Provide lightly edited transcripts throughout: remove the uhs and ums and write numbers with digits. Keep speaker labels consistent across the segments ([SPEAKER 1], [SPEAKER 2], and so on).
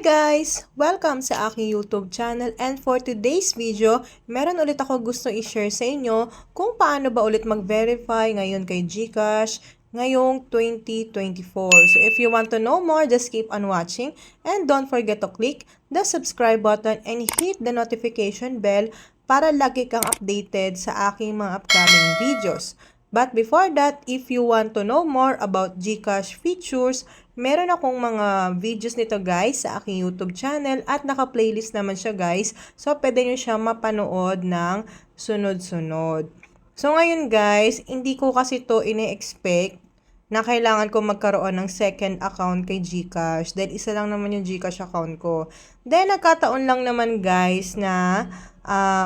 [SPEAKER 1] guys! Welcome sa aking YouTube channel, and for today's video, meron ulit ako gusto i-share sa inyo kung paano ba ulit mag-verify ngayon kay GCash ngayong 2024. So if you want to know more, just keep on watching and don't forget to click the subscribe button and hit the notification bell para lagi kang updated sa aking mga upcoming videos. But before that, if you want to know more about GCash features, meron akong mga videos nito guys sa aking YouTube channel at naka-playlist naman siya guys. So, pwede nyo siya mapanood ng sunod-sunod. So, ngayon guys, hindi ko kasi to ine-expect na kailangan ko magkaroon ng second account kay GCash. Dahil isa lang naman yung GCash account ko. Then, nagkataon lang naman guys na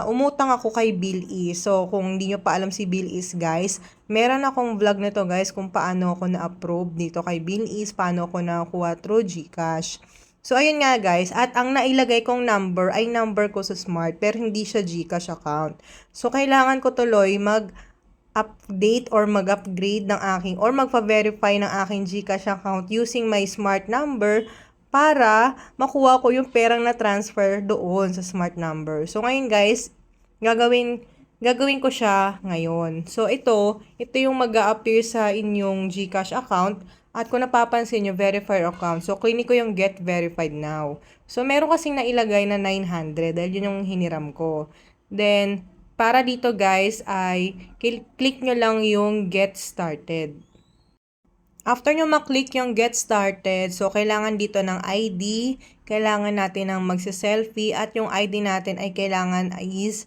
[SPEAKER 1] umutang ako kay Bill.E. So, kung hindi nyo pa alam si Bill.E guys, meron akong vlog nito guys kung paano ako na-approve dito kay Bill.E, paano ako nakakuha through GCash. So, ayun nga guys, at ang nailagay kong number ay number ko sa Smart, pero hindi siya GCash account. So, kailangan ko tuloy mag-update or mag-upgrade ng aking or magpa-verify ng aking GCash account using my Smart number para makuha ko yung perang na-transfer doon sa Smart number. So, ngayon guys, gagawin ko siya ngayon. So, ito yung mag-a-appear sa inyong GCash account. At kung napapansin nyo, verified account. So, click ko yung get verified now. So, meron kasing nailagay na 900 dahil yun yung hiniram ko. Then, para dito guys, ay click nyo lang yung get started. After nyo maklik yung get started, so kailangan dito ng ID, kailangan natin ng magse-selfie, at yung ID natin ay kailangan is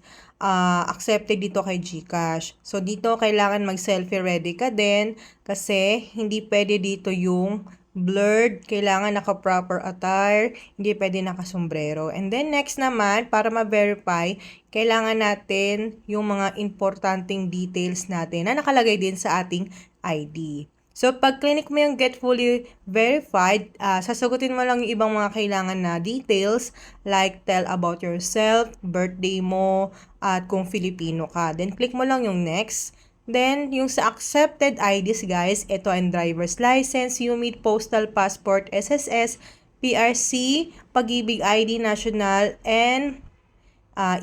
[SPEAKER 1] accepted dito kay GCash. So dito kailangan mag-selfie ready ka din kasi hindi pwede dito yung blurred, kailangan naka-proper attire, hindi pwede naka-sombrero. And then next naman, para ma-verify, kailangan natin yung mga importanteng details natin na nakalagay din sa ating ID. So, pag click mo yung get fully verified, sasagutin mo lang yung ibang mga kailangan na details like tell about yourself, birthday mo, at kung Filipino ka. Then, click mo lang yung next. Then, yung sa accepted IDs guys, ito ang driver's license, UMID, postal passport, SSS, PRC, Pag-ibig ID, national, and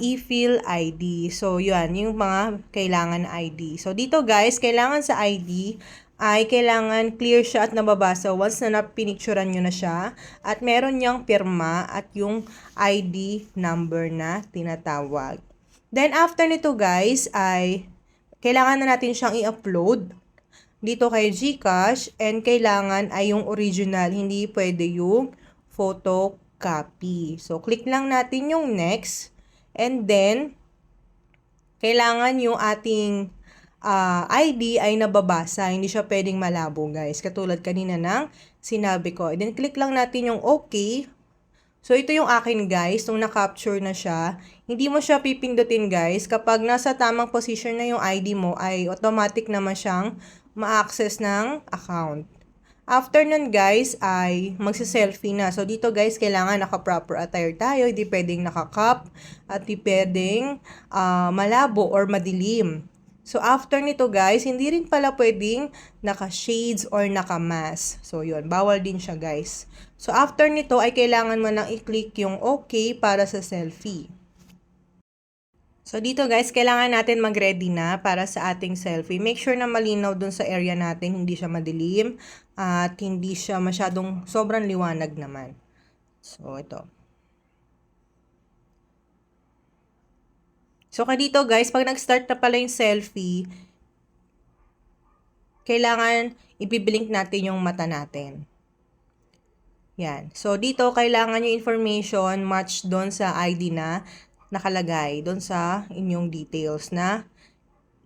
[SPEAKER 1] e-fill ID. So, yun, yung mga kailangan na ID. So, dito guys, kailangan sa ID ay kailangan clear siya at nababasa once na napinicturan nyo na siya. At meron niyang pirma at yung ID number na tinatawag. Then, after nito guys, ay kailangan na natin siyang i-upload dito kay GCash. And kailangan ay yung original, hindi pwede yung photocopy. So, click lang natin yung next. And then, kailangan yung ating ID ay nababasa. Hindi siya pwedeng malabo, guys. Katulad kanina ng sinabi ko. And then, click lang natin yung OK. So, ito yung akin, guys. Nung na-capture na siya, hindi mo siya pipindutin, guys. Kapag nasa tamang position na yung ID mo, ay automatic naman siyang ma-access ng account. After nun guys, ay magsi-selfie na. So, dito guys, kailangan naka-proper attire tayo. Hindi pwedeng naka-cap at hindi pwedeng malabo or madilim. So, after nito guys, hindi rin pala pwedeng naka-shades or naka-mask. So, yun. Bawal din siya guys. So, after nito ay kailangan mo nang i-click yung OK para sa selfie. So, dito guys, kailangan natin mag-ready na para sa ating selfie. Make sure na malinaw dun sa area natin, hindi siya madilim at hindi siya masyadong sobrang liwanag naman. So, ito. So, dito guys, pag nag-start na pala yung selfie, kailangan ibiblink natin yung mata natin. Yan. So, dito kailangan yung information match doon sa ID na nakalagay doon sa inyong details na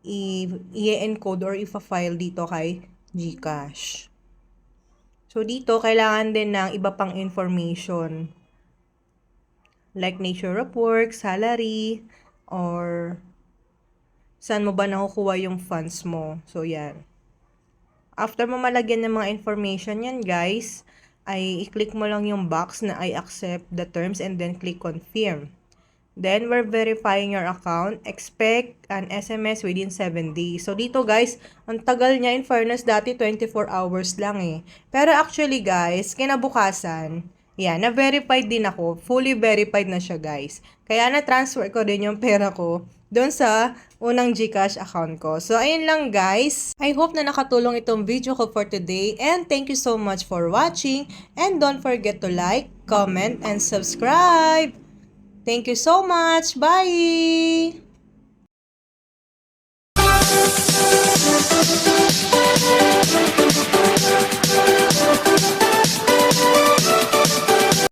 [SPEAKER 1] i-encode or i-file dito kay GCash. So, dito kailangan din ng iba pang information like nature of work, salary, or saan mo ba nakukuha yung funds mo. So, yan. After mo malagyan ng mga information yan, guys, ay i-click mo lang yung box na I accept the terms and then click confirm. Then, we're verifying your account. Expect an SMS within 7 days. So, dito guys, ang tagal niya. In fairness, dati 24 hours lang eh. Pero actually guys, kinabukasan, Yan, na-verified din ako. Fully verified na siya, guys. Kaya na-transfer ko din yung pera ko doon sa unang GCash account ko. So, ayun lang, guys. I hope na nakatulong itong video ko for today. And thank you so much for watching. And don't forget to like, comment, and subscribe. Thank you so much. Bye!